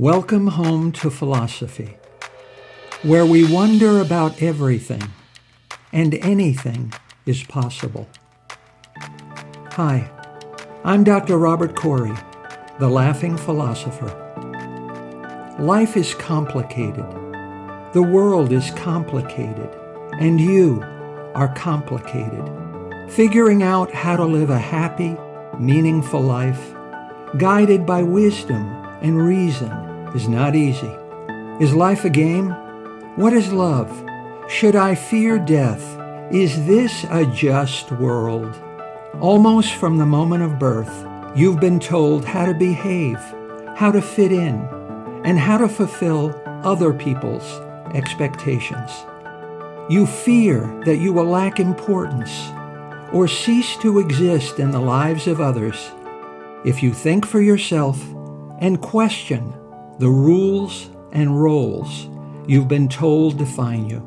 Welcome home to philosophy, where we wonder about everything and anything is possible. Hi, I'm Dr. Robert Corey, the Laughing Philosopher. Life is complicated. The world is complicated, and you are complicated. Figuring out how to live a happy, meaningful life, guided by wisdom and reason, is not easy. Is life a game? What is love? Should I fear death? Is this a just world? Almost from the moment of birth, you've been told how to behave, how to fit in, and how to fulfill other people's expectations. You fear that you will lack importance or cease to exist in the lives of others if you think for yourself and question the rules and roles you've been told define you.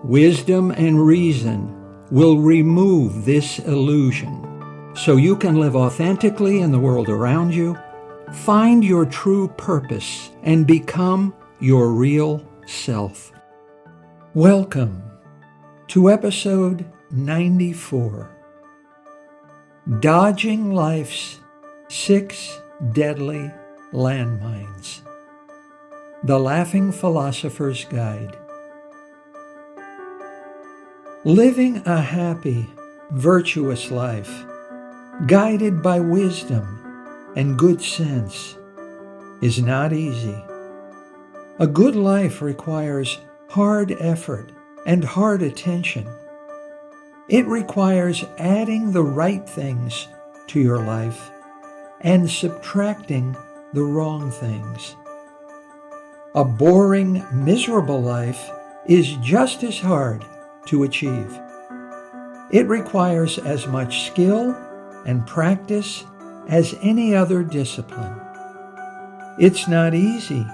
Wisdom and reason will remove this illusion so you can live authentically in the world around you, find your true purpose, and become your real self. Welcome to episode 94, Dodging Life's 6 Deadly Landmines. The Laughing Philosopher's Guide. Living a happy, virtuous life, guided by wisdom and good sense, is not easy. A good life requires hard effort and hard attention. It requires adding the right things to your life and subtracting the wrong things. A boring, miserable life is just as hard to achieve. It requires as much skill and practice as any other discipline. It's not easy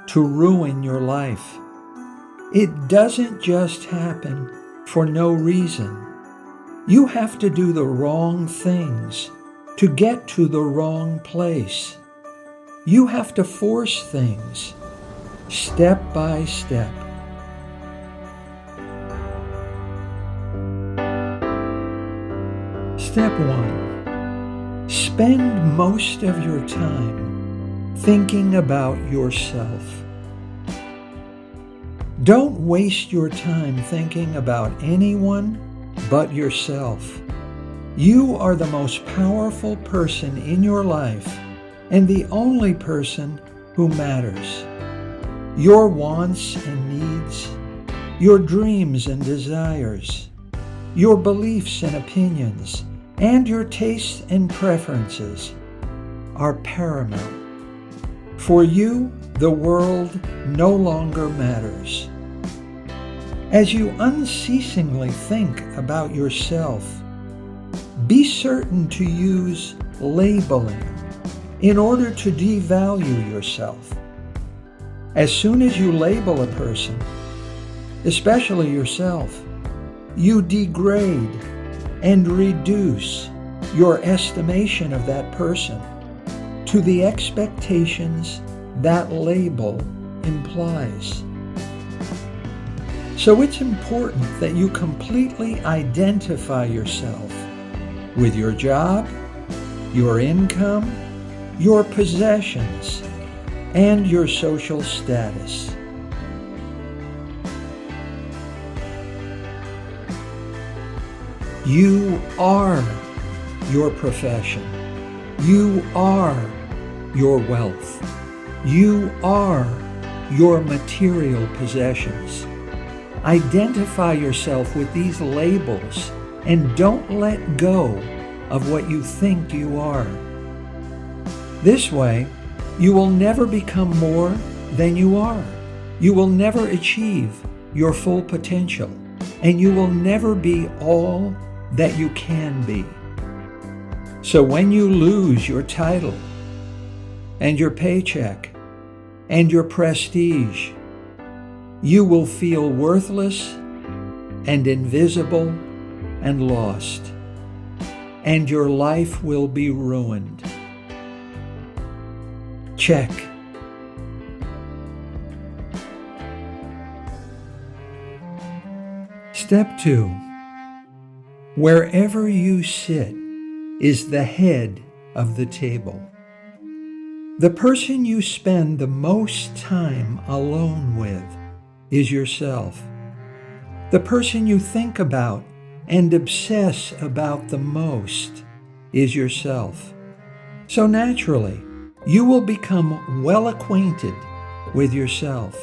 to ruin your life. It doesn't just happen for no reason. You have to do the wrong things to get to the wrong place. You have to force things step by step. Step 1. Spend most of your time thinking about yourself. Don't waste your time thinking about anyone but yourself. You are the most powerful person in your life and the only person who matters. Your wants and needs, your dreams and desires, your beliefs and opinions, and your tastes and preferences are paramount. For you, the world no longer matters. As you unceasingly think about yourself, be certain to use labeling in order to devalue yourself. As soon as you label a person, especially yourself, you degrade and reduce your estimation of that person to the expectations that label implies. So it's important that you completely identify yourself with your job, your income, your possessions, and your social status. You are your profession. You are your wealth. You are your material possessions. Identify yourself with these labels and don't let go of what you think you are. This way, you will never become more than you are. You will never achieve your full potential, and you will never be all that you can be. So when you lose your title and your paycheck and your prestige, you will feel worthless and invisible and lost, and your life will be ruined. Check. Step 2. Wherever you sit is the head of the table. The person you spend the most time alone with is yourself. The person you think about and obsess about the most is yourself. So naturally, you will become well acquainted with yourself.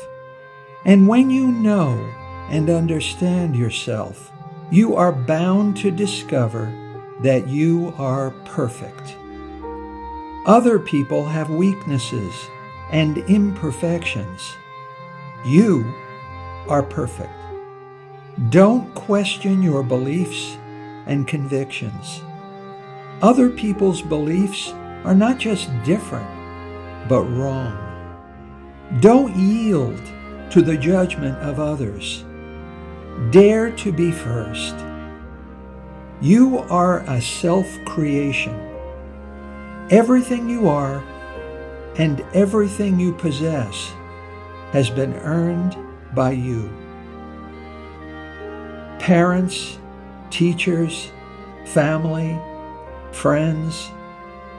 And when you know and understand yourself, you are bound to discover that you are perfect. Other people have weaknesses and imperfections. You are perfect. Don't question your beliefs and convictions. Other people's beliefs are not just different, but wrong. Don't yield to the judgment of others. Dare to be first. You are a self-creation. Everything you are and everything you possess has been earned by you. Parents, teachers, family, friends,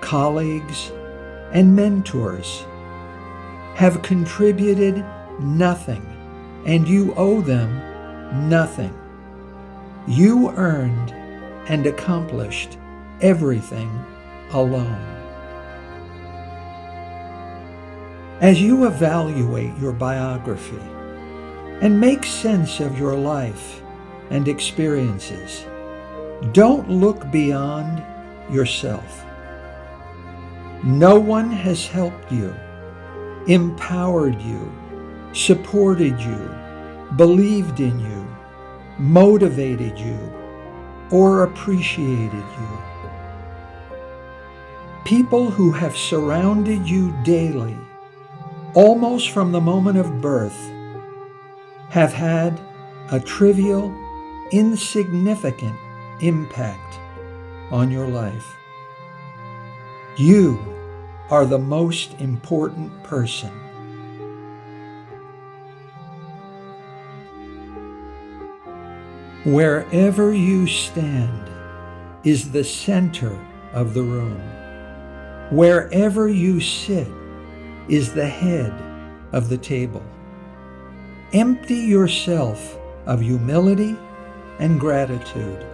colleagues, and mentors have contributed nothing, and you owe them nothing. You earned and accomplished everything alone. As you evaluate your biography and make sense of your life and experiences, don't look beyond yourself. No one has helped you, empowered you, supported you, believed in you, motivated you, or appreciated you. People who have surrounded you daily, almost from the moment of birth, have had a trivial, insignificant impact on your life. You are the most important person. Wherever you stand is the center of the room. Wherever you sit is the head of the table. Empty yourself of humility and gratitude.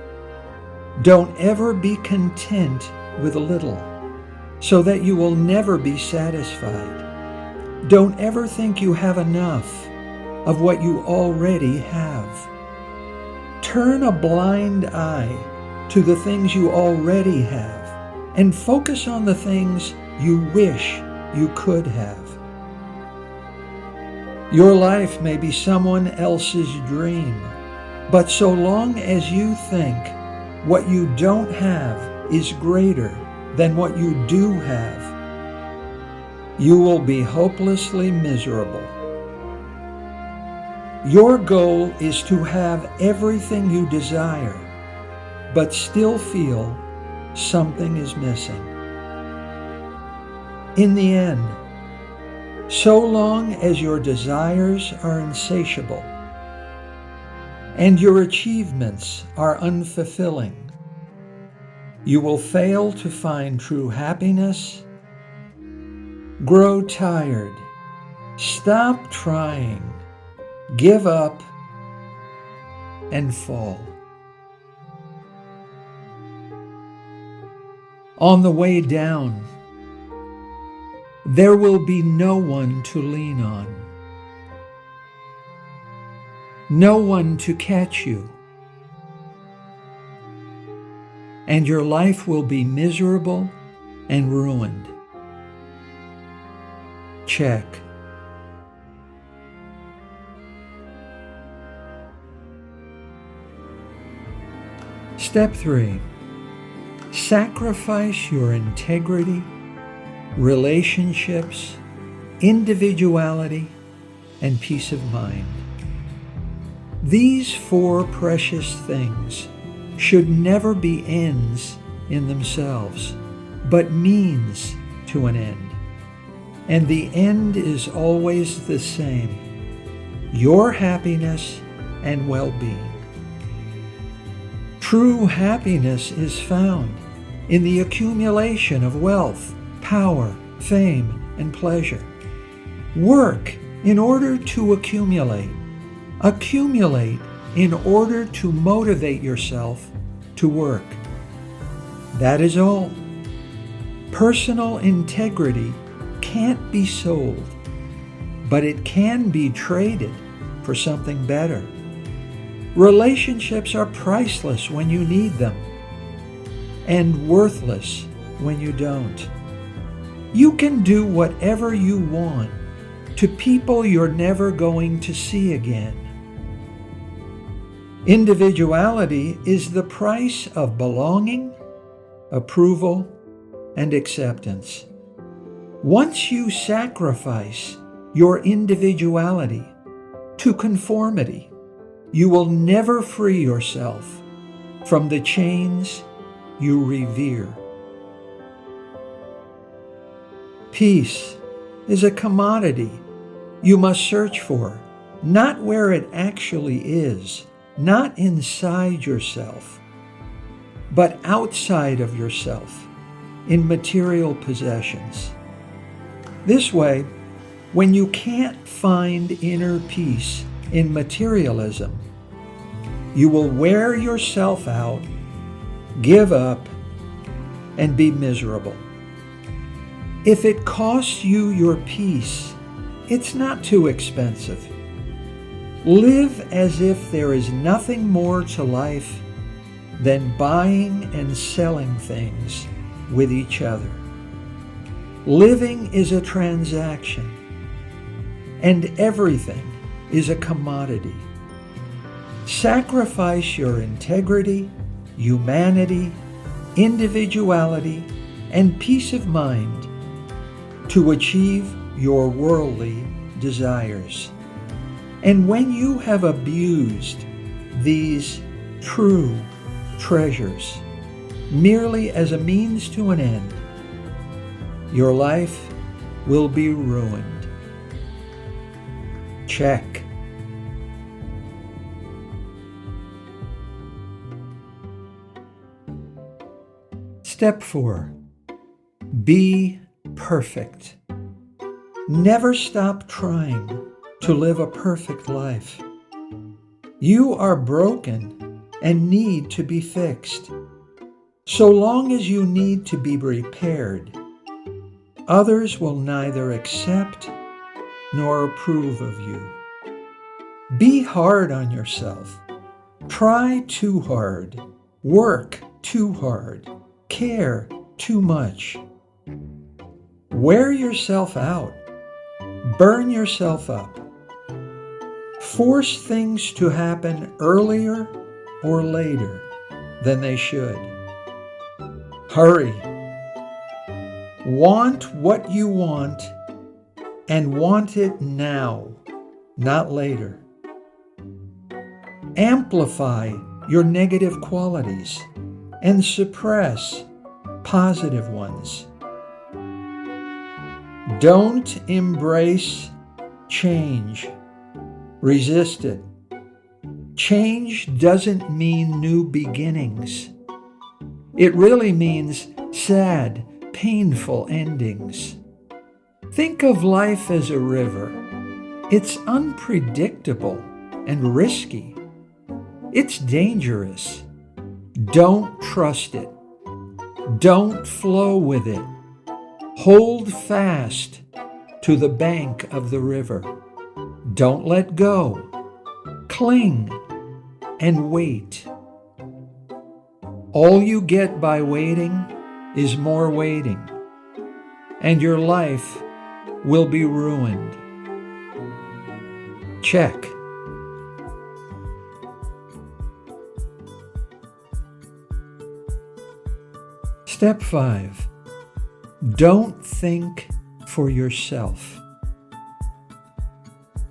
Don't ever be content with little, so that you will never be satisfied. Don't ever think you have enough of what you already have. Turn a blind eye to the things you already have and focus on the things you wish you could have. Your life may be someone else's dream, but so long as you think what you don't have is greater than what you do have, you will be hopelessly miserable. Your goal is to have everything you desire, but still feel something is missing. In the end, so long as your desires are insatiable and your achievements are unfulfilling, you will fail to find true happiness, grow tired, stop trying, give up, and fall. On the way down, there will be no one to lean on, no one to catch you, and your life will be miserable and ruined. Check. Step 3. Sacrifice your integrity, relationships, individuality, and peace of mind. These 4 precious things should never be ends in themselves, but means to an end. And the end is always the same: your happiness and well-being. True happiness is found in the accumulation of wealth, power, fame, and pleasure. Work in order to accumulate. Accumulate in order to motivate yourself to work. That is all. Personal integrity can't be sold, but it can be traded for something better. Relationships are priceless when you need them, and worthless when you don't. You can do whatever you want to people you're never going to see again. Individuality is the price of belonging, approval, and acceptance. Once you sacrifice your individuality to conformity, you will never free yourself from the chains you revere. Peace is a commodity you must search for, not where it actually is, not inside yourself, but outside of yourself, in material possessions. This way, when you can't find inner peace in materialism, you will wear yourself out, give up, and be miserable. If it costs you your peace, it's not too expensive. Live as if there is nothing more to life than buying and selling things with each other. Living is a transaction, and everything is a commodity. Sacrifice your integrity, humanity, individuality, and peace of mind to achieve your worldly desires. And when you have abused these true treasures merely as a means to an end, your life will be ruined. Check. Step 4. Be perfect. Never stop trying to live a perfect life. You are broken and need to be fixed. So long as you need to be repaired, others will neither accept nor approve of you. Be hard on yourself. Try too hard. Work too hard. Care too much. Wear yourself out. Burn yourself up. Force things to happen earlier or later than they should. Hurry. Want what you want and want it now, not later. Amplify your negative qualities and suppress positive ones. Don't embrace change. Resist it. Change doesn't mean new beginnings. It really means sad, painful endings. Think of life as a river. It's unpredictable and risky. It's dangerous. Don't trust it. Don't flow with it. Hold fast to the bank of the river. Don't let go. Cling and wait. All you get by waiting is more waiting, and your life will be ruined. Check. Step 5. Don't think for yourself.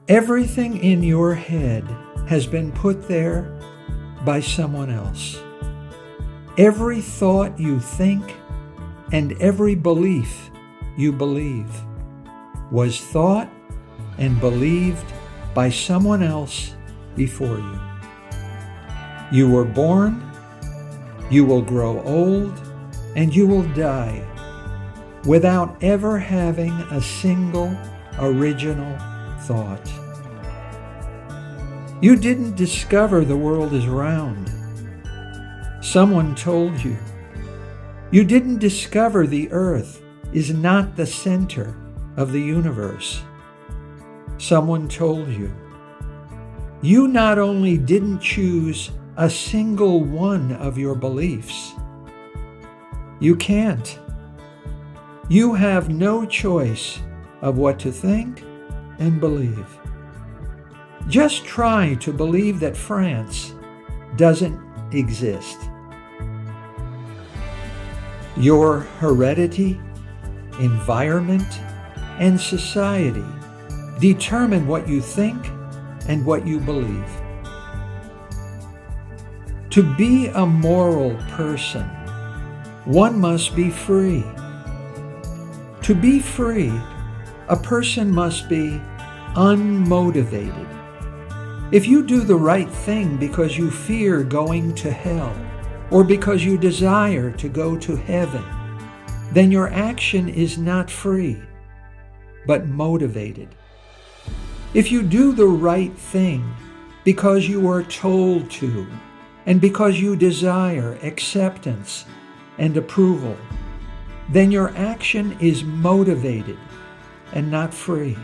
Everything in your head has been put there by someone else. Every thought you think and every belief you believe was thought and believed by someone else before you. You were born You will grow old and you will die without ever having a single original thought. You didn't discover the world is round. Someone told you. You didn't discover the earth is not the center of the universe. Someone told you. You not only didn't choose a single one of your beliefs, you can't. You have no choice of what to think and believe. Just try to believe that France doesn't exist. Your heredity, environment, and society determine what you think and what you believe. To be a moral person, one must be free. To be free, a person must be unmotivated. If you do the right thing because you fear going to hell, or because you desire to go to heaven, then your action is not free, but motivated. If you do the right thing because you are told to, and because you desire acceptance and approval, then your action is motivated and not free.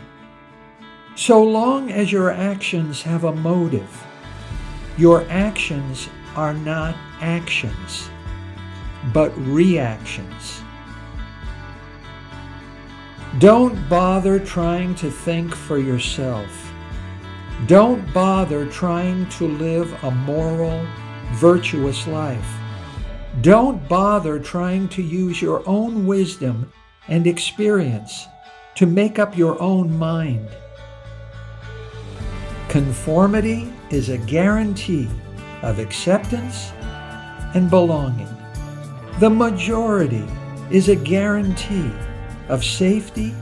So long as your actions have a motive, your actions are not actions, but reactions. Don't bother trying to think for yourself. Don't bother trying to live a moral, virtuous life. Don't bother trying to use your own wisdom and experience to make up your own mind. Conformity is a guarantee of acceptance and belonging. The majority is a guarantee of safety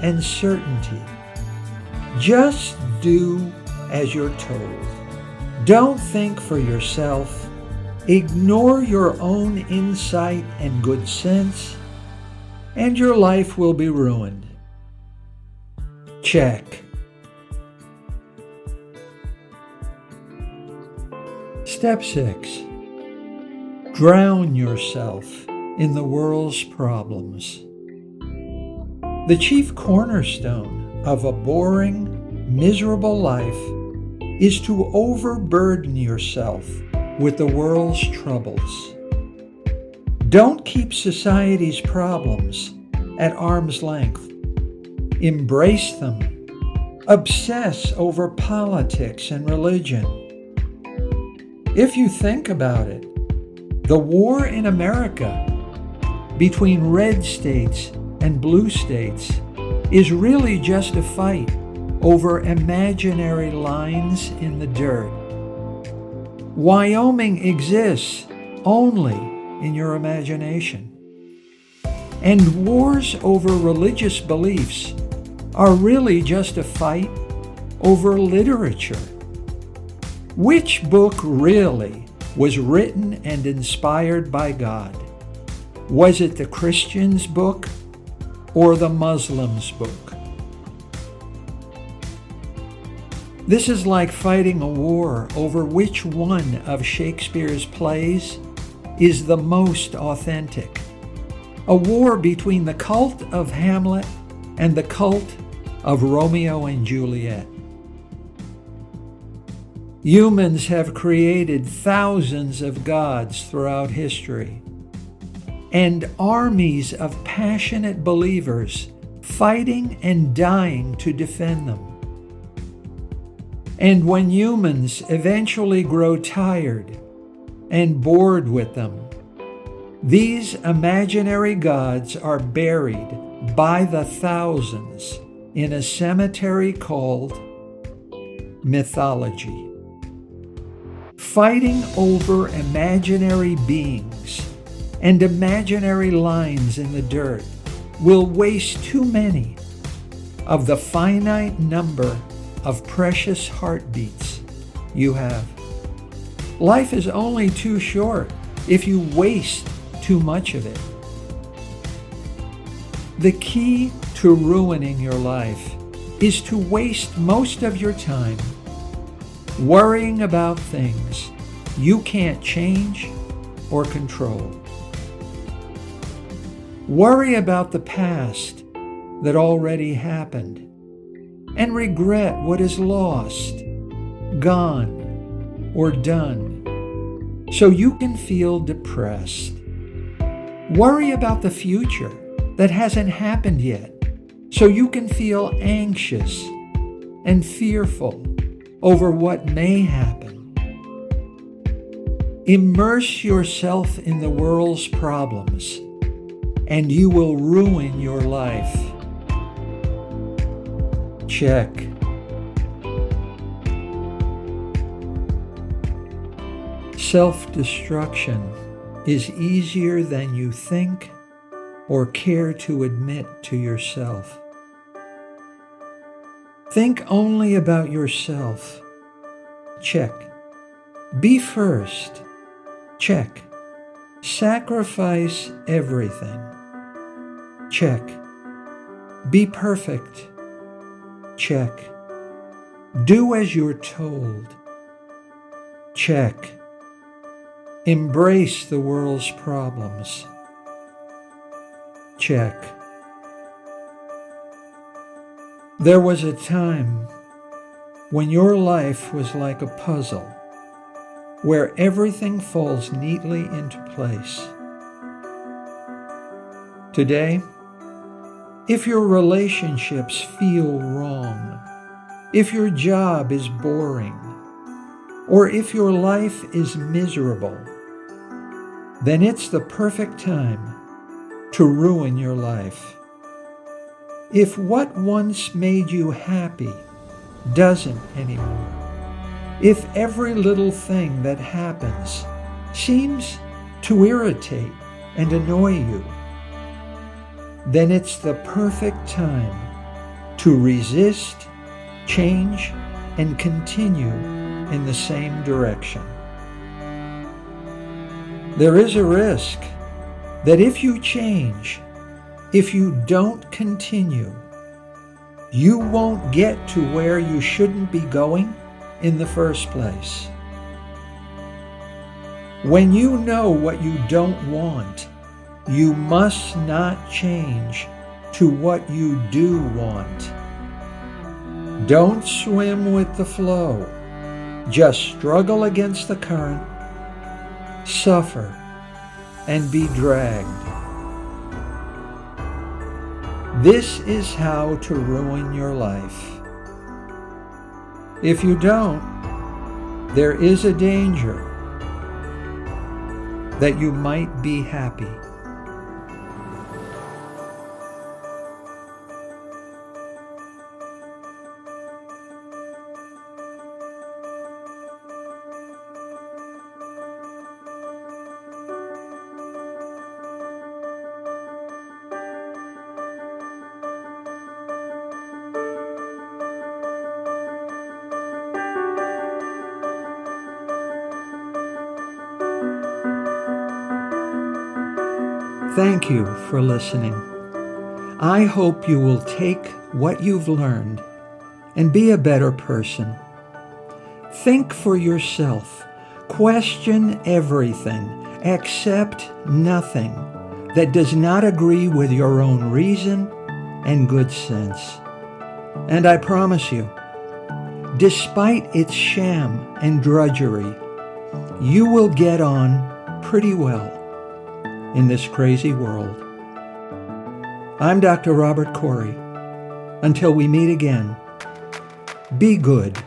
and certainty. Just do as you're told. Don't think for yourself. Ignore your own insight and good sense, and your life will be ruined. Check. Step 6. Drown yourself in the world's problems. The chief cornerstone of a boring, miserable life is to overburden yourself with the world's troubles. Don't keep society's problems at arm's length. Embrace them. Obsess over politics and religion. If you think about it, the war in America between red states and blue states is really just a fight over imaginary lines in the dirt. Wyoming exists only in your imagination. And wars over religious beliefs are really just a fight over literature. Which book really was written and inspired by God? Was it the Christian's book or the Muslim's book? This is like fighting a war over which one of Shakespeare's plays is the most authentic. A war between the cult of Hamlet and the cult of Romeo and Juliet. Humans have created thousands of gods throughout history, and armies of passionate believers fighting and dying to defend them. And when humans eventually grow tired and bored with them, these imaginary gods are buried by the thousands in a cemetery called mythology. Fighting over imaginary beings and imaginary lines in the dirt will waste too many of the finite number of precious heartbeats you have. Life is only too short if you waste too much of it. The key to ruining your life is to waste most of your time worrying about things you can't change or control. Worry about the past that already happened and regret what is lost, gone, or done, so you can feel depressed. Worry about the future that hasn't happened yet, so you can feel anxious and fearful over what may happen. Immerse yourself in the world's problems, and you will ruin your life. Check. Self-destruction is easier than you think or care to admit to yourself. Think only about yourself. Check. Be first. Check. Sacrifice everything. Check. Be perfect. Check. Do as you're told. Check. Embrace the world's problems. Check. There was a time when your life was like a puzzle where everything falls neatly into place. Today, if your relationships feel wrong, if your job is boring, or if your life is miserable, then it's the perfect time to ruin your life. If what once made you happy doesn't anymore, if every little thing that happens seems to irritate and annoy you, then it's the perfect time to resist, change, and continue in the same direction. There is a risk that if you change, if you don't continue, you won't get to where you shouldn't be going in the first place. When you know what you don't want, you must not change to what you do want. Don't swim with the flow. Just struggle against the current, suffer, and be dragged. This is how to ruin your life. If you don't, there is a danger that you might be happy. Thank you for listening. I hope you will take what you've learned and be a better person. Think for yourself. Question everything. Accept nothing that does not agree with your own reason and good sense. And I promise you, despite its sham and drudgery, you will get on pretty well in this crazy world. I'm Dr. Robert Corey. Until we meet again, be good.